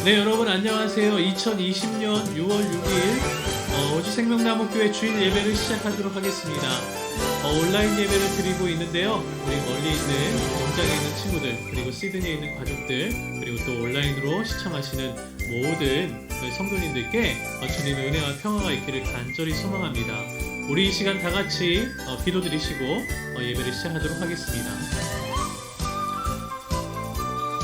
네, 여러분 안녕하세요. 2020년 6월 6일 호주 생명나무교회 주일 예배를 시작하도록 하겠습니다. 온라인 예배를 드리고 있는데요. 우리 멀리 있는 영장에 있는 친구들, 그리고 시드니에 있는 가족들, 그리고 또 온라인으로 시청하시는 모든 성도님들께 주님의 은혜와 평화가 있기를 간절히 소망합니다. 우리 이 시간 다 같이 기도드리시고 예배를 시작하도록 하겠습니다.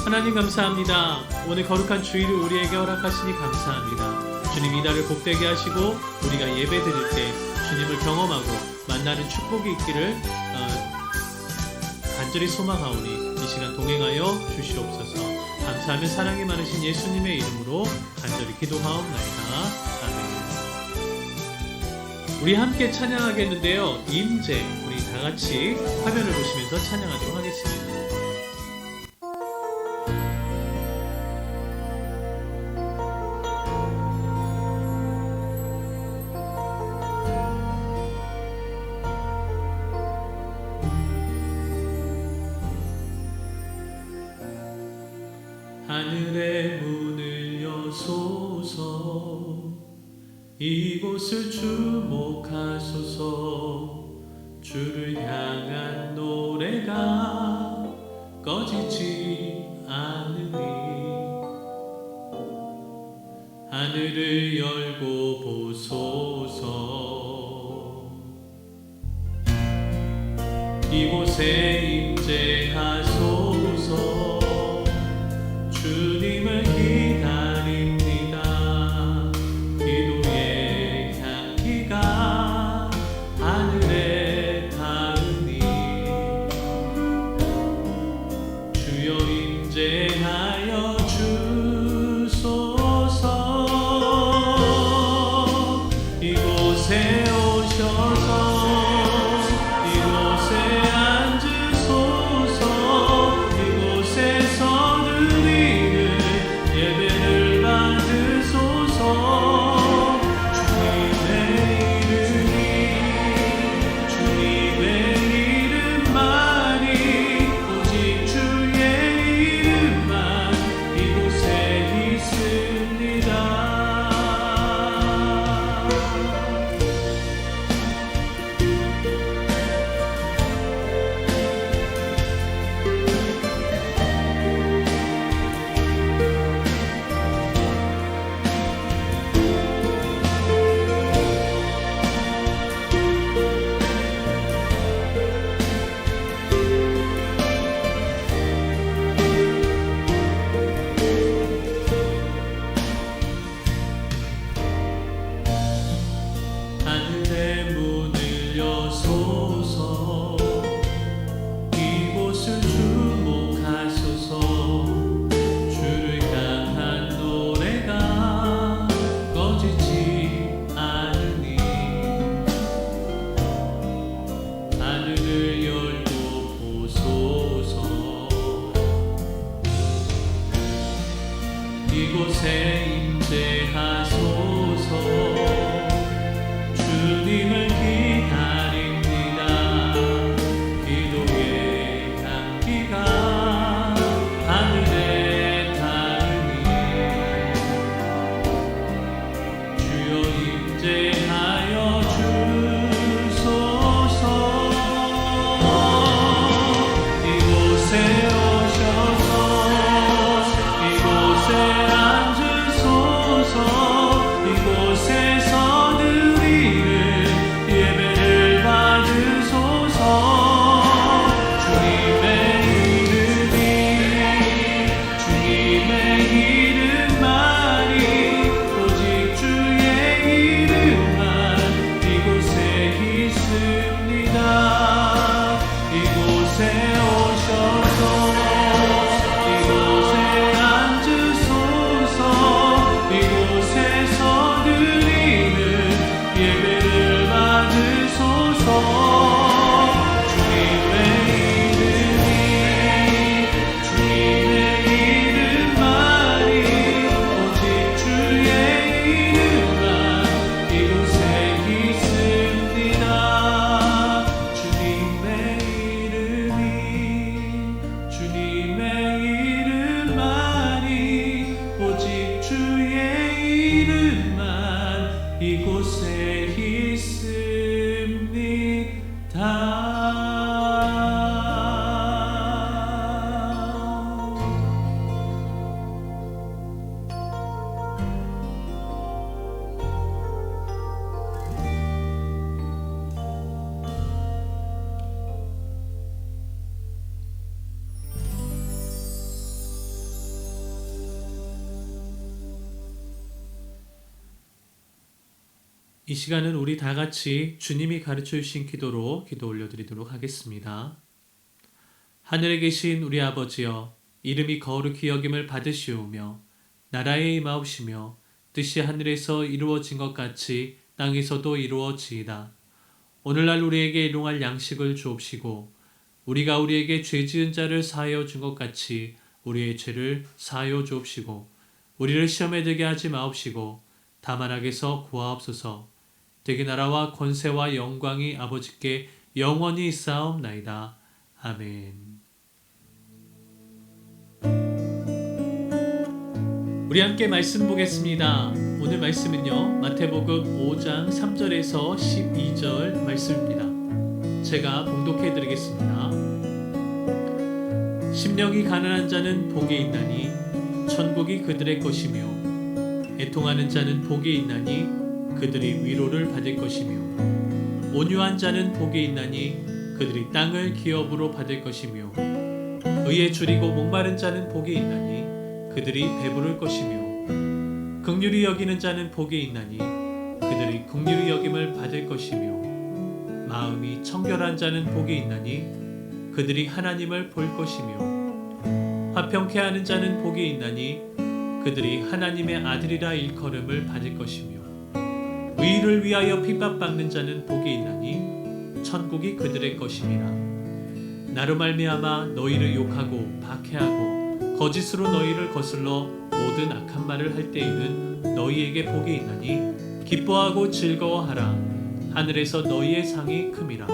하나님 감사합니다. 오늘 거룩한 주일을 우리에게 허락하시니 감사합니다. 주님 이 날을 복되게 하시고 우리가 예배 드릴 때 주님을 경험하고 만나는 축복이 있기를 간절히 소망하오니 이 시간 동행하여 주시옵소서. 감사하며 사랑이 많으신 예수님의 이름으로 간절히 기도하옵나이다. 아멘. 우리 함께 찬양하겠는데요. 임재, 우리 다 같이 화면을 보시면서 찬양하도록 하겠습니다. 하늘의 문을 여소서, 이곳을 주목하소서. 주를 향한 노래가 꺼지지 않으니 하늘을 열고 보소서. 이곳에 임재하소서. 주님을 기다립니다. 기도의 향기가 하늘에 닿으니 주여 임재하여 주소서. 이곳에 오셔서 이곳에 임재하소서. 주님을 기다립니다. 기도의 향기가 하늘에 닿으니 주여 임재하여 주소서. 이곳에 오셔서 이곳에 앉으소서. 이 시간은 우리 다 같이 주님이 가르쳐 주신 기도로 기도 올려드리도록 하겠습니다. 하늘에 계신 우리 아버지여, 이름이 거룩히 여김을 받으시오며 나라에 임하옵시며 뜻이 하늘에서 이루어진 것 같이 땅에서도 이루어지이다. 오늘날 우리에게 일용할 양식을 주옵시고 우리가 우리에게 죄 지은 자를 사하여 준 것 같이 우리의 죄를 사하여 주옵시고 우리를 시험에 들게 하지 마옵시고 다만 악에서 구하옵소서. 되게 나라와 권세와 영광이 아버지께 영원히 있사옵나이다. 아멘. 우리 함께 말씀 보겠습니다. 오늘 말씀은요, 마태복음 5장 3절에서 12절 말씀입니다. 제가 봉독해 드리겠습니다. 심령이 가난한 자는 복이 있나니 천국이 그들의 것이며 애통하는 자는 복이 있나니 그들이 위로를 받을 것이며 온유한 자는 복이 있나니 그들이 땅을 기업으로 받을 것이며 의에 줄이고 목마른 자는 복이 있나니 그들이 배부를 것이며 긍휼히 여기는 자는 복이 있나니 그들이 긍휼히 여김을 받을 것이며 마음이 청결한 자는 복이 있나니 그들이 하나님을 볼 것이며 화평케 하는 자는 복이 있나니 그들이 하나님의 아들이라 일컬음을 받을 것이며 의를 위하여 핍박받는 자는 복이 있나니 천국이 그들의 것임이라. 나로 말미암아 너희를 욕하고 박해하고 거짓으로 너희를 거슬러 모든 악한 말을 할 때에는 너희에게 복이 있나니 기뻐하고 즐거워하라. 하늘에서 너희의 상이 큼이라.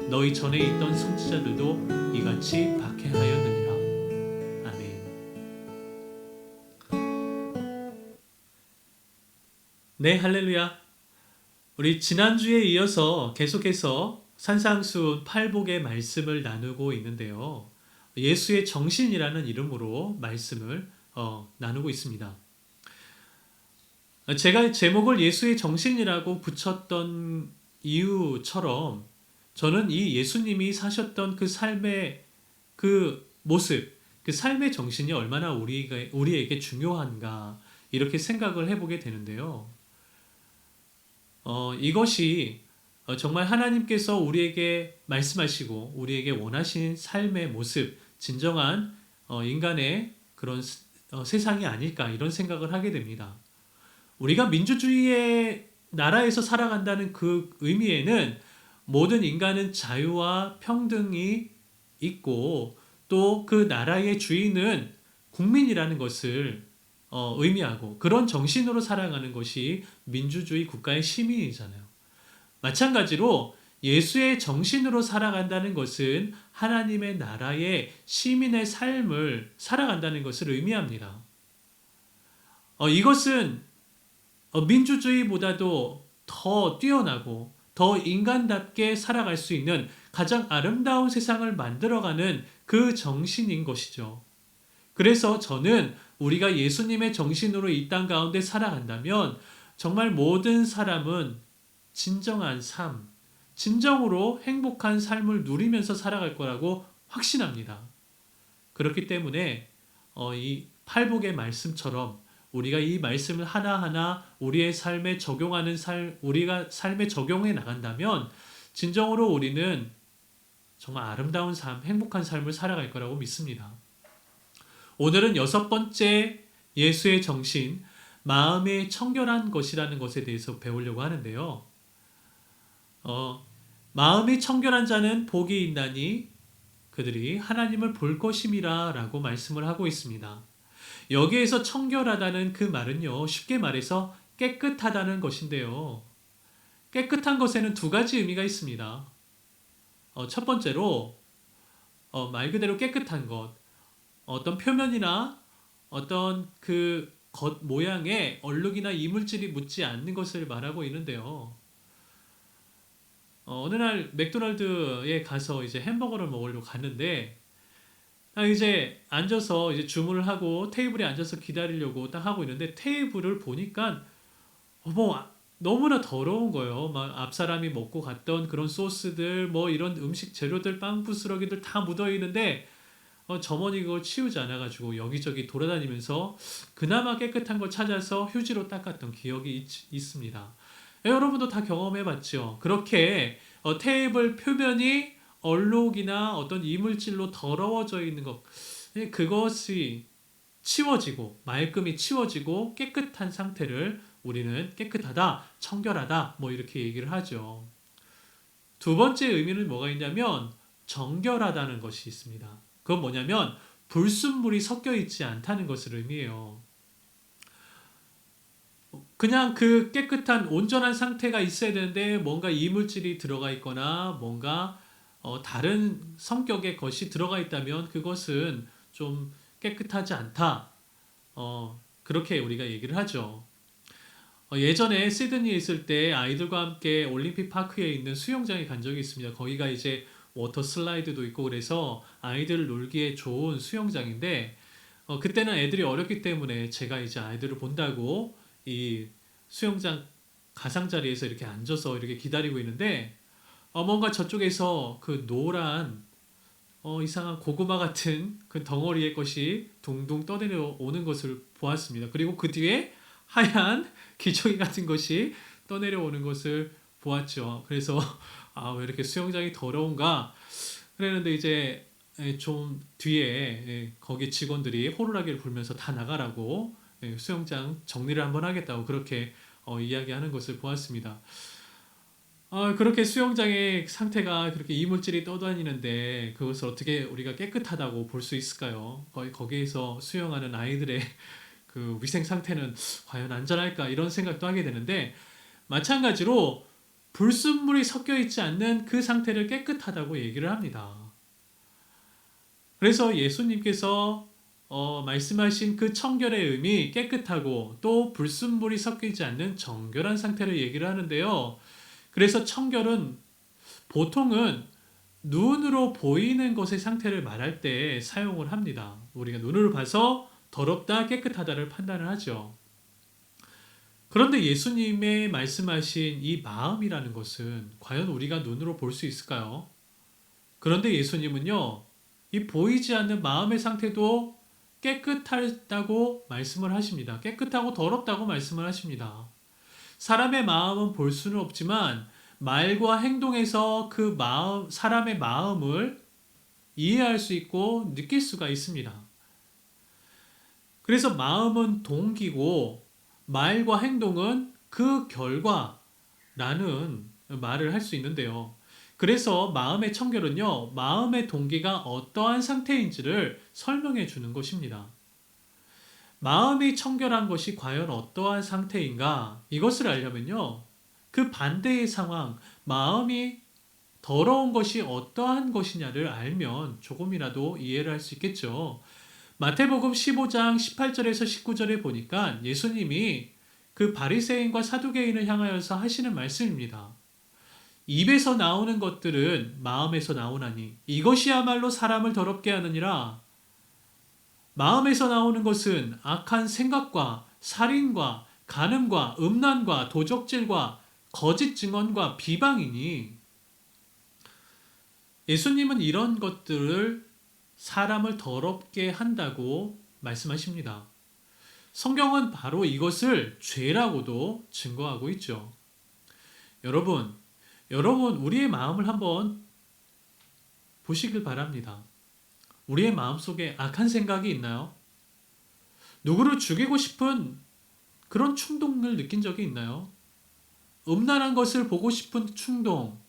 너희 전에 있던 선지자들도 이같이 박해하였느니라. 아멘. 네, 할렐루야. 우리 지난주에 이어서 계속해서 산상수훈 팔복의 말씀을 나누고 있는데요. 예수의 정신이라는 이름으로 말씀을 나누고 있습니다. 제가 제목을 예수의 정신이라고 붙였던 이유처럼 저는 이 예수님이 사셨던 그 삶의 그 모습, 그 삶의 정신이 얼마나 우리에게 중요한가 이렇게 생각을 해보게 되는데요. 이것이 정말 하나님께서 우리에게 말씀하시고 우리에게 원하신 삶의 모습, 진정한 인간의 그런 세상이 아닐까 이런 생각을 하게 됩니다. 우리가 민주주의의 나라에서 살아간다는 그 의미에는 모든 인간은 자유와 평등이 있고 또 그 나라의 주인은 국민이라는 것을 의미하고 그런 정신으로 살아가는 것이 민주주의 국가의 시민이잖아요. 마찬가지로 예수의 정신으로 살아간다는 것은 하나님의 나라의 시민의 삶을 살아간다는 것을 의미합니다. 이것은 민주주의보다도 더 뛰어나고 더 인간답게 살아갈 수 있는 가장 아름다운 세상을 만들어가는 그 정신인 것이죠. 그래서 저는 우리가 예수님의 정신으로 이 땅 가운데 살아간다면 정말 모든 사람은 진정한 삶, 진정으로 행복한 삶을 누리면서 살아갈 거라고 확신합니다. 그렇기 때문에 이 팔복의 말씀처럼 우리가 이 말씀을 하나하나 우리의 삶에 적용하는 우리가 삶에 적용해 나간다면 진정으로 우리는 정말 아름다운 삶, 행복한 삶을 살아갈 거라고 믿습니다. 오늘은 6번째 예수의 정신, 마음의 청결한 것이라는 것에 대해서 배우려고 하는데요. 마음이 청결한 자는 복이 있나니 그들이 하나님을 볼 것임이라 라고 말씀을 하고 있습니다. 여기에서 청결하다는 그 말은요, 쉽게 말해서 깨끗하다는 것인데요. 깨끗한 것에는 두 가지 의미가 있습니다. 첫 번째로 말 그대로 깨끗한 것, 어떤 표면이나 어떤 그 겉 모양에 얼룩이나 이물질이 묻지 않는 것을 말하고 있는데요. 어느 날 맥도날드에 가서 이제 햄버거를 먹으려고 갔는데 이제 앉아서 이제 주문을 하고 테이블에 앉아서 기다리려고 딱 하고 있는데 테이블을 보니까 너무나 더러운 거예요. 막 앞사람이 먹고 갔던 그런 소스들, 뭐 이런 음식 재료들, 빵 부스러기들 다 묻어 있는데 점원이 그걸 치우지 않아가지고 여기저기 돌아다니면서 그나마 깨끗한 걸 찾아서 휴지로 닦았던 기억이 있습니다. 여러분도 다 경험해봤죠. 그렇게 테이블 표면이 얼룩이나 어떤 이물질로 더러워져 있는 것, 그것이 치워지고 말끔히 치워지고 깨끗한 상태를 우리는 깨끗하다, 청결하다 뭐 이렇게 얘기를 하죠. 두 번째 의미는 뭐가 있냐면 정결하다는 것이 있습니다. 그건 뭐냐면 불순물이 섞여 있지 않다는 것을 의미해요. 그냥 그 깨끗한 온전한 상태가 있어야 되는데 뭔가 이물질이 들어가 있거나 뭔가 다른 성격의 것이 들어가 있다면 그것은 좀 깨끗하지 않다. 그렇게 우리가 얘기를 하죠. 예전에 시드니에 있을 때 아이들과 함께 올림픽 파크에 있는 수영장에 간 적이 있습니다. 거기가 이제 워터 슬라이드도 있고 그래서 아이들 놀기에 좋은 수영장인데 그때는 애들이 어렸기 때문에 제가 이제 아이들을 본다고 이 수영장 가상자리에서 이렇게 앉아서 이렇게 기다리고 있는데 뭔가 저쪽에서 그 노란 이상한 고구마 같은 그 덩어리의 것이 둥둥 떠내려 오는 것을 보았습니다. 그리고 그 뒤에 하얀 기저귀 같은 것이 떠내려 오는 것을 보았죠. 그래서 왜 이렇게 수영장이 더러운가? 그랬는데 이제 좀 뒤에 거기 직원들이 호루라기를 불면서 다 나가라고 수영장 정리를 한번 하겠다고 그렇게 이야기하는 것을 보았습니다. 그렇게 수영장의 상태가 그렇게 이물질이 떠다니는데 그것을 어떻게 우리가 깨끗하다고 볼 수 있을까요? 거기에서 수영하는 아이들의 그 위생 상태는 과연 안전할까 이런 생각도 하게 되는데 마찬가지로 불순물이 섞여 있지 않는 그 상태를 깨끗하다고 얘기를 합니다. 그래서 예수님께서 말씀하신 그 청결의 의미 깨끗하고 또 불순물이 섞이지 않는 정결한 상태를 얘기를 하는데요. 그래서 청결은 보통은 눈으로 보이는 것의 상태를 말할 때 사용을 합니다. 우리가 눈으로 봐서 더럽다, 깨끗하다를 판단을 하죠. 그런데 예수님의 말씀하신 이 마음이라는 것은 과연 우리가 눈으로 볼 수 있을까요? 그런데 예수님은요, 이 보이지 않는 마음의 상태도 깨끗하다고 말씀을 하십니다. 깨끗하고 더럽다고 말씀을 하십니다. 사람의 마음은 볼 수는 없지만 말과 행동에서 그 마음, 사람의 마음을 이해할 수 있고 느낄 수가 있습니다. 그래서 마음은 동기고 말과 행동은 그 결과라는 말을 할 수 있는데요. 그래서 마음의 청결은요, 마음의 동기가 어떠한 상태인지를 설명해 주는 것입니다. 마음이 청결한 것이 과연 어떠한 상태인가? 이것을 알려면요, 그 반대의 상황, 마음이 더러운 것이 어떠한 것이냐를 알면 조금이라도 이해를 할 수 있겠죠. 마태복음 15장 18절에서 19절에 보니까 예수님이 그 바리새인과 사두개인을 향하여서 하시는 말씀입니다. 입에서 나오는 것들은 마음에서 나오나니 이것이야말로 사람을 더럽게 하느니라. 마음에서 나오는 것은 악한 생각과 살인과 간음과 음란과 도적질과 거짓 증언과 비방이니 예수님은 이런 것들을 사람을 더럽게 한다고 말씀하십니다. 성경은 바로 이것을 죄라고도 증거하고 있죠. 여러분, 우리의 마음을 한번 보시길 바랍니다. 우리의 마음속에 악한 생각이 있나요? 누구를 죽이고 싶은 그런 충동을 느낀 적이 있나요? 음란한 것을 보고 싶은 충동,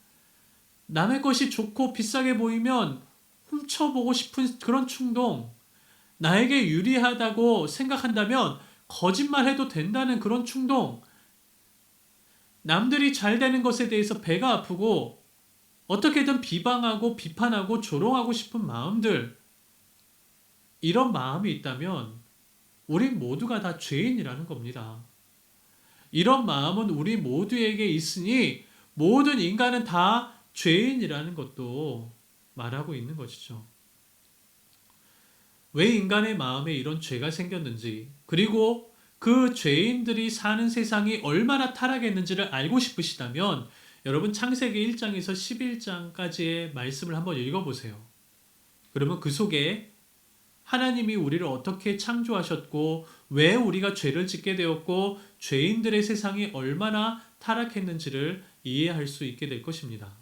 남의 것이 좋고 비싸게 보이면 훔쳐보고 싶은 그런 충동, 나에게 유리하다고 생각한다면 거짓말해도 된다는 그런 충동, 남들이 잘 되는 것에 대해서 배가 아프고 어떻게든 비방하고 비판하고 조롱하고 싶은 마음들, 이런 마음이 있다면 우리 모두가 다 죄인이라는 겁니다. 이런 마음은 우리 모두에게 있으니 모든 인간은 다 죄인이라는 것도 말하고 있는 것이죠. 왜 인간의 마음에 이런 죄가 생겼는지, 그리고 그 죄인들이 사는 세상이 얼마나 타락했는지를 알고 싶으시다면 여러분 창세기 1장에서 11장까지의 말씀을 한번 읽어보세요. 그러면 그 속에 하나님이 우리를 어떻게 창조하셨고 왜 우리가 죄를 짓게 되었고 죄인들의 세상이 얼마나 타락했는지를 이해할 수 있게 될 것입니다.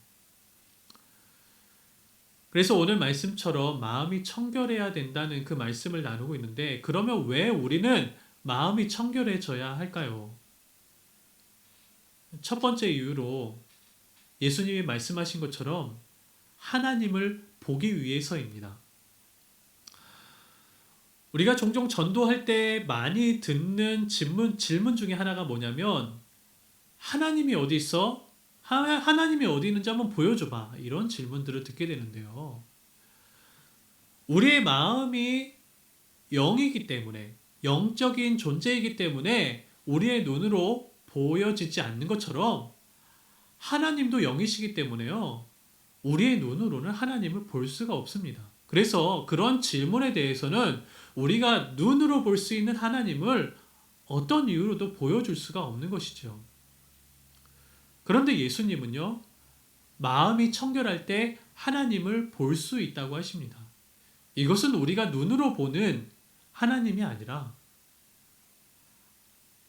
그래서 오늘 말씀처럼 마음이 청결해야 된다는 그 말씀을 나누고 있는데, 그러면 왜 우리는 마음이 청결해져야 할까요? 첫 번째 이유로 예수님이 말씀하신 것처럼 하나님을 보기 위해서입니다. 우리가 종종 전도할 때 많이 듣는 질문 중에 하나가 뭐냐면, 하나님이 어디 있어? 하나님이 어디 있는지 한번 보여줘봐. 이런 질문들을 듣게 되는데요. 우리의 마음이 영이기 때문에, 영적인 존재이기 때문에 우리의 눈으로 보여지지 않는 것처럼 하나님도 영이시기 때문에요. 우리의 눈으로는 하나님을 볼 수가 없습니다. 그래서 그런 질문에 대해서는 우리가 눈으로 볼 수 있는 하나님을 어떤 이유로도 보여줄 수가 없는 것이죠. 그런데 예수님은요, 마음이 청결할 때 하나님을 볼 수 있다고 하십니다. 이것은 우리가 눈으로 보는 하나님이 아니라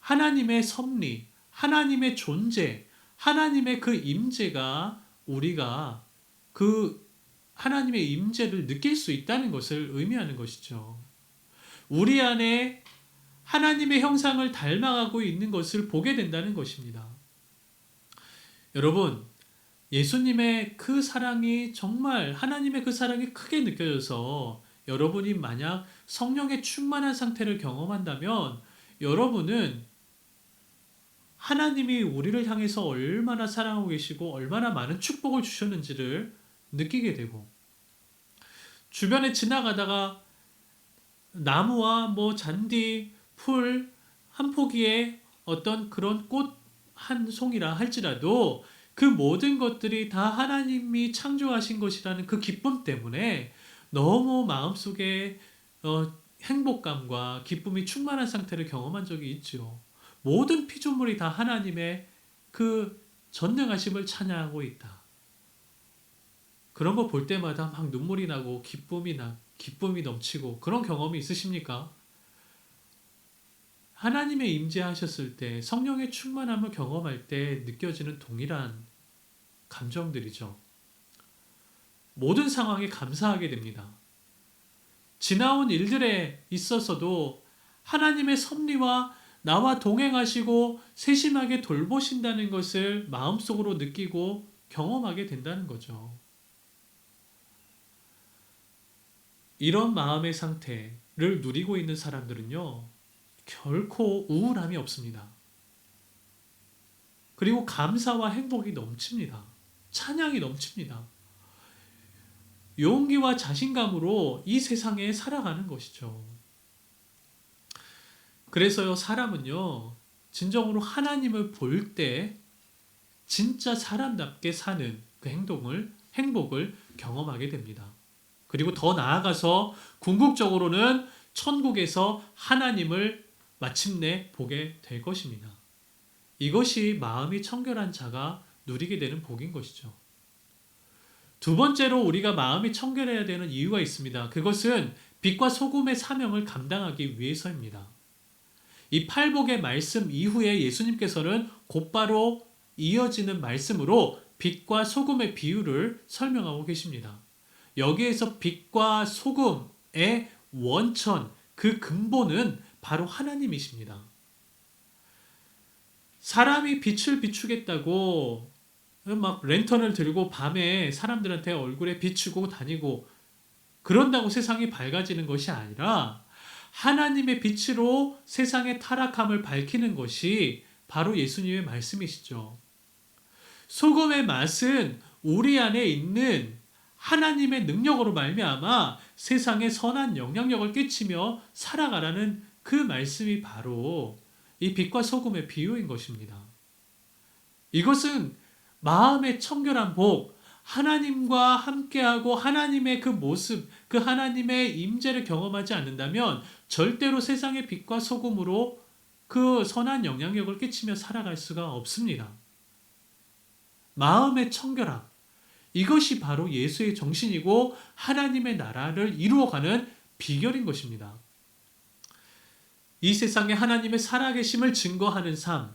하나님의 섭리, 하나님의 존재, 하나님의 그 임재가 우리가 그 하나님의 임재를 느낄 수 있다는 것을 의미하는 것이죠. 우리 안에 하나님의 형상을 닮아가고 있는 것을 보게 된다는 것입니다. 여러분, 예수님의 그 사랑이 정말 하나님의 그 사랑이 크게 느껴져서 여러분이 만약 성령의 충만한 상태를 경험한다면 여러분은 하나님이 우리를 향해서 얼마나 사랑하고 계시고 얼마나 많은 축복을 주셨는지를 느끼게 되고, 주변에 지나가다가 나무와 잔디, 풀 한 포기에 어떤 그런 꽃 한 송이라 할지라도 그 모든 것들이 다 하나님이 창조하신 것이라는 그 기쁨 때문에 너무 마음속에 행복감과 기쁨이 충만한 상태를 경험한 적이 있죠. 모든 피조물이 다 하나님의 그 전능하심을 찬양하고 있다. 그런 거 볼 때마다 막 눈물이 나고 기쁨이 넘치고 그런 경험이 있으십니까? 하나님의 임재하셨을 때, 성령의 충만함을 경험할 때 느껴지는 동일한 감정들이죠. 모든 상황에 감사하게 됩니다. 지나온 일들에 있어서도 하나님의 섭리와 나와 동행하시고 세심하게 돌보신다는 것을 마음속으로 느끼고 경험하게 된다는 거죠. 이런 마음의 상태를 누리고 있는 사람들은요, 결코 우울함이 없습니다. 그리고 감사와 행복이 넘칩니다. 찬양이 넘칩니다. 용기와 자신감으로 이 세상에 살아가는 것이죠. 그래서요, 사람은요, 진정으로 하나님을 볼 때 진짜 사람답게 사는 그 행복을 경험하게 됩니다. 그리고 더 나아가서 궁극적으로는 천국에서 하나님을 마침내 보게 될 것입니다. 이것이 마음이 청결한 자가 누리게 되는 복인 것이죠. 두 번째로 우리가 마음이 청결해야 되는 이유가 있습니다. 그것은 빛과 소금의 사명을 감당하기 위해서입니다. 이 팔복의 말씀 이후에 예수님께서는 곧바로 이어지는 말씀으로 빛과 소금의 비유를 설명하고 계십니다. 여기에서 빛과 소금의 원천, 그 근본은 바로 하나님이십니다. 사람이 빛을 비추겠다고 막 랜턴을 들고 밤에 사람들한테 얼굴에 비추고 다니고 그런다고 세상이 밝아지는 것이 아니라 하나님의 빛으로 세상의 타락함을 밝히는 것이 바로 예수님의 말씀이시죠. 소금의 맛은 우리 안에 있는 하나님의 능력으로 말미암아 세상에 선한 영향력을 끼치며 살아가라는 그 말씀이 바로 이 빛과 소금의 비유인 것입니다. 이것은 마음의 청결한 복, 하나님과 함께하고 하나님의 그 모습, 그 하나님의 임재를 경험하지 않는다면 절대로 세상의 빛과 소금으로 그 선한 영향력을 끼치며 살아갈 수가 없습니다. 마음의 청결함, 이것이 바로 예수의 정신이고 하나님의 나라를 이루어가는 비결인 것입니다. 이 세상에 하나님의 살아계심을 증거하는 삶,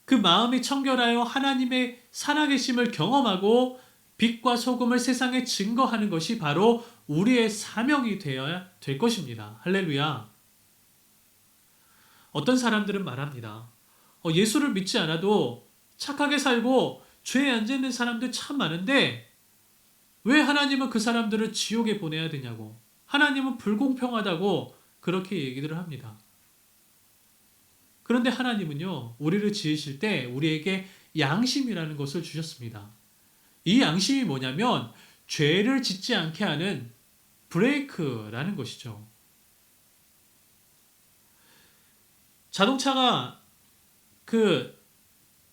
그 마음이 청결하여 하나님의 살아계심을 경험하고 빛과 소금을 세상에 증거하는 것이 바로 우리의 사명이 되어야 될 것입니다. 할렐루야. 어떤 사람들은 말합니다. 예수를 믿지 않아도 착하게 살고 죄에 앉아있는 사람들 참 많은데 왜 하나님은 그 사람들을 지옥에 보내야 되냐고, 하나님은 불공평하다고 그렇게 얘기들을 합니다. 그런데 하나님은요, 우리를 지으실 때 우리에게 양심이라는 것을 주셨습니다. 이 양심이 뭐냐면 죄를 짓지 않게 하는 브레이크라는 것이죠. 자동차가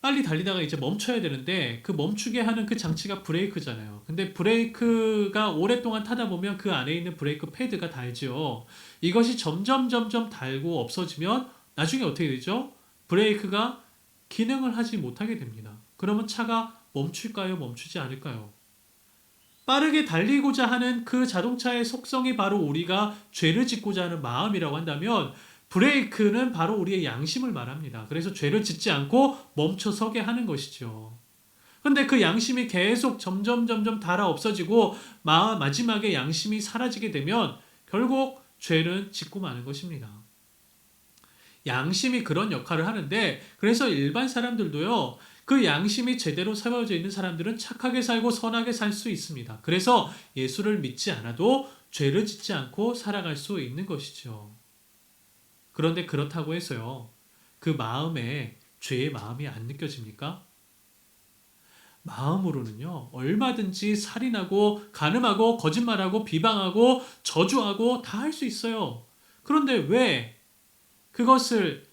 빨리 달리다가 이제 멈춰야 되는데 그 멈추게 하는 그 장치가 브레이크잖아요. 근데 브레이크가 오랫동안 타다 보면 그 안에 있는 브레이크 패드가 닳죠. 이것이 점점 닳고 없어지면 나중에 어떻게 되죠? 브레이크가 기능을 하지 못하게 됩니다. 그러면 차가 멈출까요? 멈추지 않을까요? 빠르게 달리고자 하는 그 자동차의 속성이 바로 우리가 죄를 짓고자 하는 마음이라고 한다면 브레이크는 바로 우리의 양심을 말합니다. 그래서 죄를 짓지 않고 멈춰서게 하는 것이죠. 근데 그 양심이 계속 점점 닳아 없어지고 마지막에 양심이 사라지게 되면 결국 죄는 짓고 마는 것입니다. 양심이 그런 역할을 하는데, 그래서 일반 사람들도요, 그 양심이 제대로 세워져 있는 사람들은 착하게 살고 선하게 살 수 있습니다. 그래서 예수를 믿지 않아도 죄를 짓지 않고 살아갈 수 있는 것이죠. 그런데 그렇다고 해서요, 그 마음에 죄의 마음이 안 느껴집니까? 마음으로는요, 얼마든지 살인하고 간음하고 거짓말하고 비방하고 저주하고 다 할 수 있어요. 그런데 왜 그것을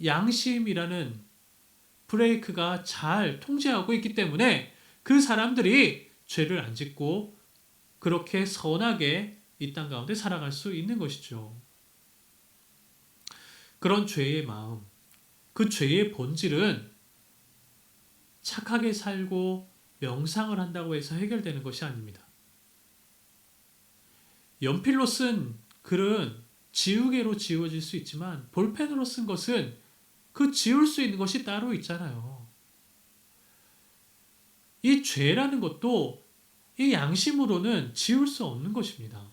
양심이라는 브레이크가 잘 통제하고 있기 때문에 그 사람들이 죄를 안 짓고 그렇게 선하게 이 땅 가운데 살아갈 수 있는 것이죠. 그런 죄의 마음, 그 죄의 본질은 착하게 살고 명상을 한다고 해서 해결되는 것이 아닙니다. 연필로 쓴 글은 지우개로 지워질 수 있지만 볼펜으로 쓴 것은 그 지울 수 있는 것이 따로 있잖아요. 이 죄라는 것도 이 양심으로는 지울 수 없는 것입니다.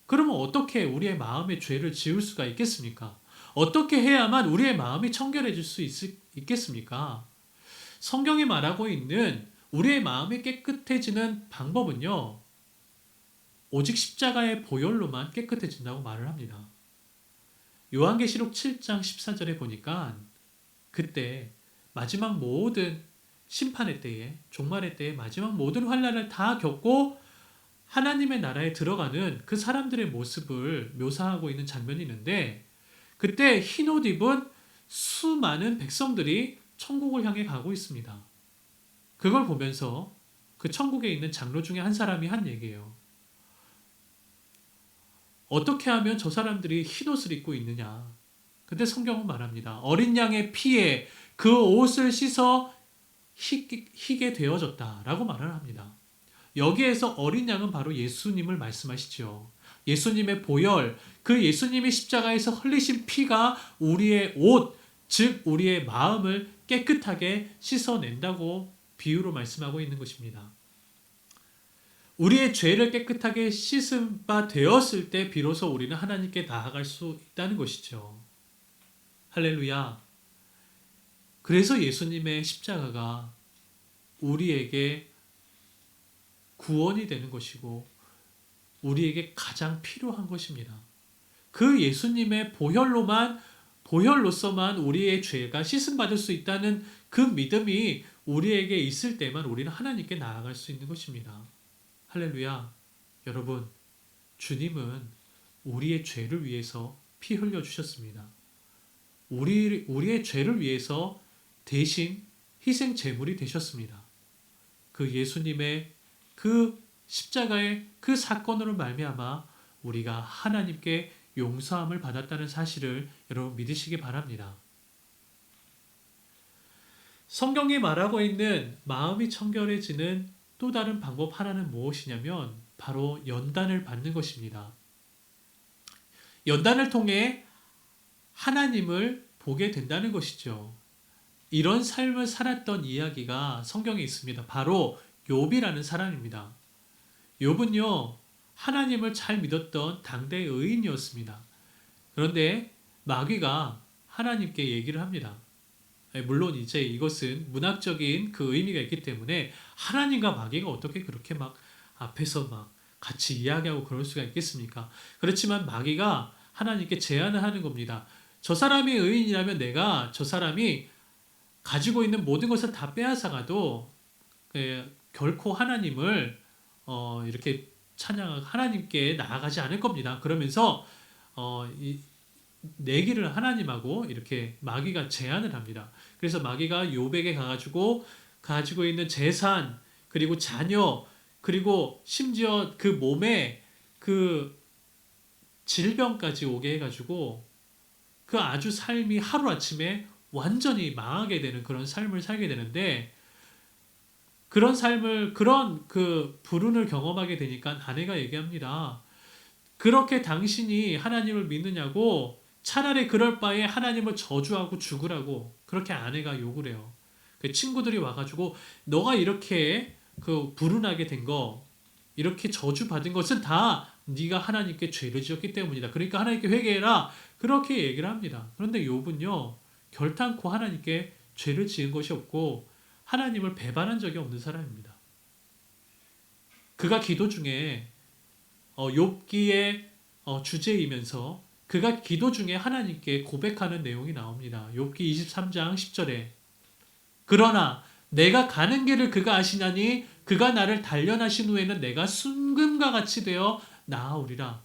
그러면 어떻게 우리의 마음의 죄를 지울 수가 있겠습니까? 어떻게 해야만 우리의 마음이 청결해질 수 있겠습니까? 성경이 말하고 있는 우리의 마음이 깨끗해지는 방법은요, 오직 십자가의 보혈로만 깨끗해진다고 말을 합니다. 요한계시록 7장 14절에 보니까 그때 마지막 모든 심판의 때에, 종말의 때에 마지막 모든 환난을 다 겪고 하나님의 나라에 들어가는 그 사람들의 모습을 묘사하고 있는 장면이 있는데, 그때 흰 옷 입은 수많은 백성들이 천국을 향해 가고 있습니다. 그걸 보면서 그 천국에 있는 장로 중에 한 사람이 한 얘기예요. 어떻게 하면 저 사람들이 흰 옷을 입고 있느냐? 근데 성경은 말합니다. 어린 양의 피에 그 옷을 씻어 희게 되어졌다라고 말을 합니다. 여기에서 어린 양은 바로 예수님을 말씀하시죠. 예수님의 보혈, 그 예수님이 십자가에서 흘리신 피가 우리의 옷, 즉 우리의 마음을 깨끗하게 씻어낸다고 비유로 말씀하고 있는 것입니다. 우리의 죄를 깨끗하게 씻은 바 되었을 때 비로소 우리는 하나님께 나아갈 수 있다는 것이죠. 할렐루야. 그래서 예수님의 십자가가 우리에게 구원이 되는 것이고 우리에게 가장 필요한 것입니다. 그 예수님의 보혈로서만 우리의 죄가 씻음받을 수 있다는 그 믿음이 우리에게 있을 때만 우리는 하나님께 나아갈 수 있는 것입니다. 할렐루야. 여러분, 주님은 우리의 죄를 위해서 피 흘려 주셨습니다. 우리의 죄를 위해서 대신 희생 제물이 되셨습니다. 그 예수님의 그 십자가의 그 사건으로 말미암아 우리가 하나님께 용서함을 받았다는 사실을 여러분 믿으시기 바랍니다. 성경이 말하고 있는 마음이 청결해지는 또 다른 방법 하나는 무엇이냐면 바로 연단을 받는 것입니다. 연단을 통해 하나님을 보게 된다는 것이죠. 이런 삶을 살았던 이야기가 성경에 있습니다. 바로 욥이라는 사람입니다. 욥은요, 하나님을 잘 믿었던 당대 의인이었습니다. 그런데 마귀가 하나님께 얘기를 합니다. 물론 이제 이것은 문학적인 그 의미가 있기 때문에 하나님과 마귀가 어떻게 그렇게 막 앞에서 막 같이 이야기하고 그럴 수가 있겠습니까? 그렇지만 마귀가 하나님께 제안을 하는 겁니다. 저 사람이 의인이라면 내가 저 사람이 가지고 있는 모든 것을 다 빼앗아가도 결코 하나님을 이렇게 찬양하고 하나님께 나아가지 않을 겁니다. 그러면서 내기를 하나님하고 이렇게 마귀가 제안을 합니다. 그래서 마귀가 욥에게 가지고 있는 재산, 그리고 자녀, 그리고 심지어 그 몸에 그 질병까지 오게 해가지고 그 아주 삶이 하루아침에 완전히 망하게 되는 그런 삶을 살게 되는데, 그런 그 불운을 경험하게 되니까 아내가 얘기합니다. 그렇게 당신이 하나님을 믿느냐고, 차라리 그럴 바에 하나님을 저주하고 죽으라고 그렇게 아내가 욕을 해요. 그 친구들이 와가지고 너가 이렇게 그 불운하게 된 거, 이렇게 저주받은 것은 다 네가 하나님께 죄를 지었기 때문이다. 그러니까 하나님께 회개해라. 그렇게 얘기를 합니다. 그런데 욥은요, 결탄코 하나님께 죄를 지은 것이 없고 하나님을 배반한 적이 없는 사람입니다. 그가 기도 중에 욥기의 주제이면서 그가 기도 중에 하나님께 고백하는 내용이 나옵니다. 욥기 23장 10절에 그러나 내가 가는 길을 그가 아시나니 그가 나를 단련하신 후에는 내가 순금과 같이 되어 나아오리라.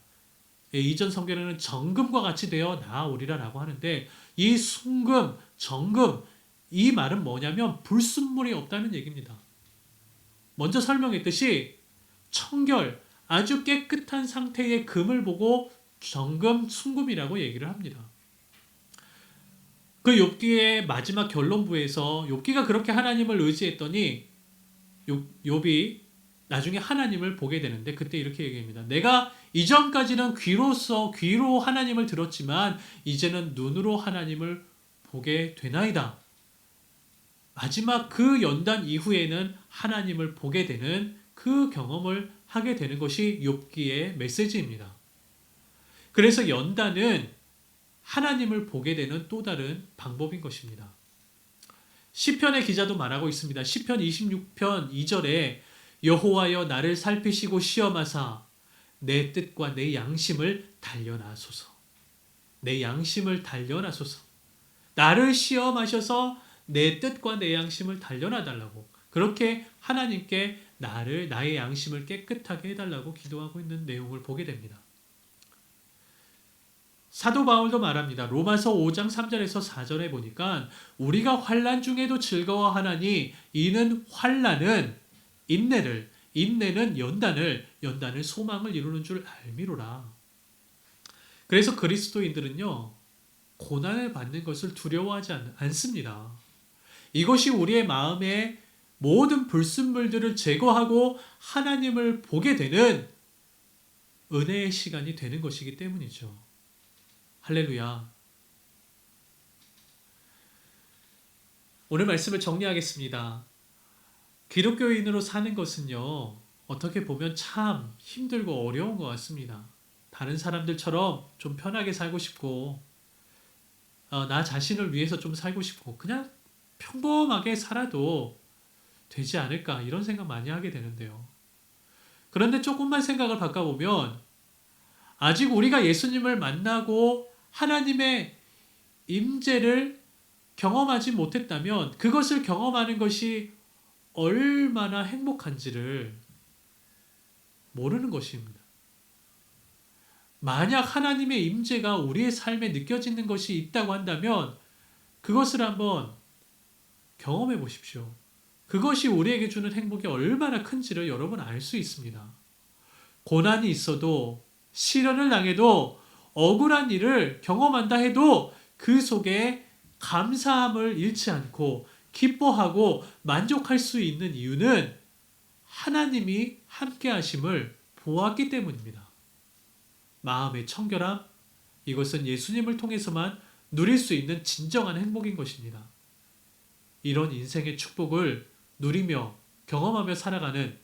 이전 성경에는 정금과 같이 되어 나아오리라 라고 하는데, 이 순금, 정금, 이 말은 뭐냐면 불순물이 없다는 얘기입니다. 먼저 설명했듯이 청결, 아주 깨끗한 상태의 금을 보고 정금, 순금이라고 얘기를 합니다. 그 욥기의 마지막 결론부에서 욥기가 그렇게 하나님을 의지했더니 욥이 나중에 하나님을 보게 되는데, 그때 이렇게 얘기합니다. 내가 이전까지는 귀로 하나님을 들었지만 이제는 눈으로 하나님을 보게 되나이다. 마지막 그 연단 이후에는 하나님을 보게 되는 그 경험을 하게 되는 것이 욥기의 메시지입니다. 그래서 연단은 하나님을 보게 되는 또 다른 방법인 것입니다. 시편의 기자도 말하고 있습니다. 시편 26편 2절에 여호와여 나를 살피시고 시험하사 내 뜻과 내 양심을 단련하소서. 내 양심을 단련하소서. 나를 시험하셔서 내 뜻과 내 양심을 단련해달라고, 그렇게 하나님께 나의 양심을 깨끗하게 해달라고 기도하고 있는 내용을 보게 됩니다. 사도 바울도 말합니다. 로마서 5장 3절에서 4절에 보니까 우리가 환난 중에도 즐거워하나니 이는 환난은 인내를, 인내는 연단을 소망을 이루는 줄 알미로라. 그래서 그리스도인들은요, 고난을 받는 것을 두려워하지 않습니다. 이것이 우리의 마음에 모든 불순물들을 제거하고 하나님을 보게 되는 은혜의 시간이 되는 것이기 때문이죠. 할렐루야. 오늘 말씀을 정리하겠습니다. 기독교인으로 사는 것은요, 어떻게 보면 참 힘들고 어려운 것 같습니다. 다른 사람들처럼 좀 편하게 살고 싶고, 나 자신을 위해서 좀 살고 싶고, 그냥 평범하게 살아도 되지 않을까, 이런 생각 많이 하게 되는데요. 그런데 조금만 생각을 바꿔보면 아직 우리가 예수님을 만나고 하나님의 임재를 경험하지 못했다면 그것을 경험하는 것이 얼마나 행복한지를 모르는 것입니다. 만약 하나님의 임재가 우리의 삶에 느껴지는 것이 있다고 한다면 그것을 한번 경험해 보십시오. 그것이 우리에게 주는 행복이 얼마나 큰지를 여러분 알 수 있습니다. 고난이 있어도, 시련을 당해도, 억울한 일을 경험한다 해도 그 속에 감사함을 잃지 않고 기뻐하고 만족할 수 있는 이유는 하나님이 함께 하심을 보았기 때문입니다. 마음의 청결함, 이것은 예수님을 통해서만 누릴 수 있는 진정한 행복인 것입니다. 이런 인생의 축복을 누리며 경험하며 살아가는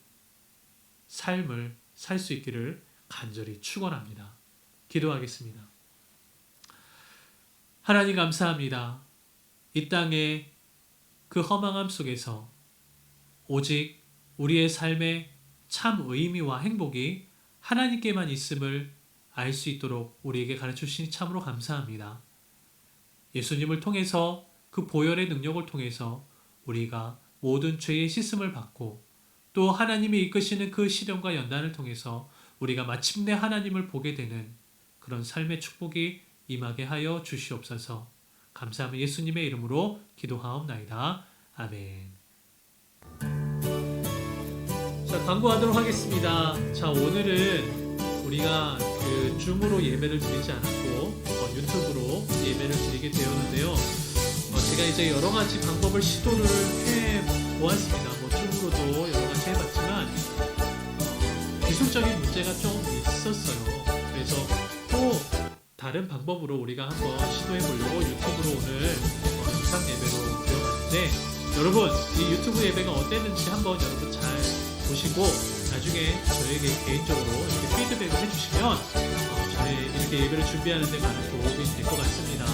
삶을 살 수 있기를 간절히 축원합니다. 기도하겠습니다. 하나님 감사합니다. 이 땅의 그 허망함 속에서 오직 우리의 삶의 참 의미와 행복이 하나님께만 있음을 알 수 있도록 우리에게 가르쳐 주시니 참으로 감사합니다. 예수님을 통해서 그 보혈의 능력을 통해서 우리가 모든 죄의 씻음을 받고 또 하나님이 이끄시는 그 시련과 연단을 통해서 우리가 마침내 하나님을 보게 되는 그런 삶의 축복이 임하게 하여 주시옵소서. 감사하며 예수님의 이름으로 기도하옵나이다. 아멘. 자, 광고하도록 하겠습니다. 자, 오늘은 우리가 그 줌으로 예배를 드리지 않았고 유튜브로 예배를 드리게 되었는데요. 제가 이제 여러 가지 방법을 시도를 해 보았습니다. 줌으로도 여러 가지 해봤지만 기술적인 문제가 좀 있었어요. 그래서 또 다른 방법으로 우리가 한번 시도해 보려고 유튜브로 오늘 영상 예배로 들어갔는데, 여러분 이 유튜브 예배가 어땠는지 한번 여러분 잘 보시고 나중에 저에게 개인적으로 이렇게 피드백을 해주시면 저희 이렇게 예배를 준비하는 데 많은 도움이 될 것 같습니다.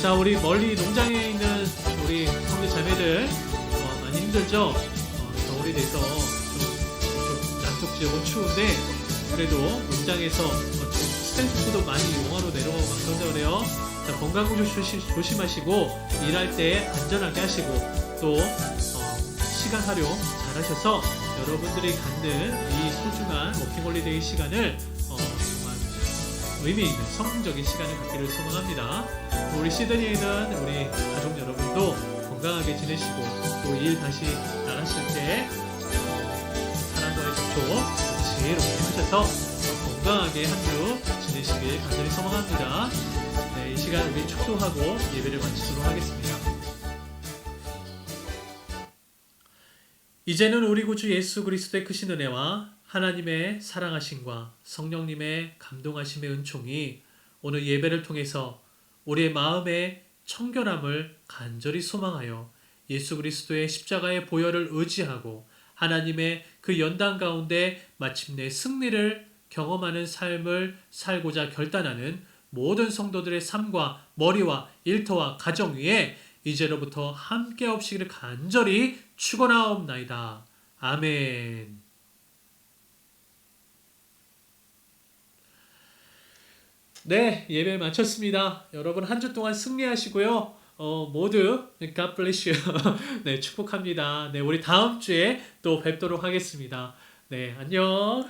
자, 우리 멀리 농장에 있는 우리 형제 자매들 많이 힘들죠? 겨울이 돼서 좀 남쪽 지역은 추운데 그래도 농장에서 스탠드푸드 많이 용화로 내려오고 막 그런다 그래요. 자, 건강 조심하시고 일할 때 안전하게 하시고 또 시간 활용 잘 하셔서 여러분들이 갖는 이 소중한 워킹홀리데이 시간을 정말 의미 있는 성공적인 시간을 갖기를 소망합니다. 우리 시드니에 있는 우리 가족 여러분도 건강하게 지내시고 또 일 다시 나가실 때 사랑과의 접촉 지혜롭게 하셔서 건강하게 한 주 지내시길 간절히 소망합니다. 네, 이 시간 우리 축도하고 예배를 마치도록 하겠습니다. 이제는 우리 구주 예수 그리스도의 크신 은혜와 하나님의 사랑하심과 성령님의 감동하심의 은총이 오늘 예배를 통해서 우리의 마음의 청결함을 간절히 소망하여 예수 그리스도의 십자가의 보혈을 의지하고 하나님의 그 연단 가운데 마침내 승리를 경험하는 삶을 살고자 결단하는 모든 성도들의 삶과 머리와 일터와 가정 위에 이제로부터 함께 없이기를 간절히 축원하옵나이다. 아멘. 네, 예배 마쳤습니다. 여러분 한 주 동안 승리하시고요. 모두 God bless you. 네, 축복합니다. 네, 우리 다음 주에 또 뵙도록 하겠습니다. 네, 안녕.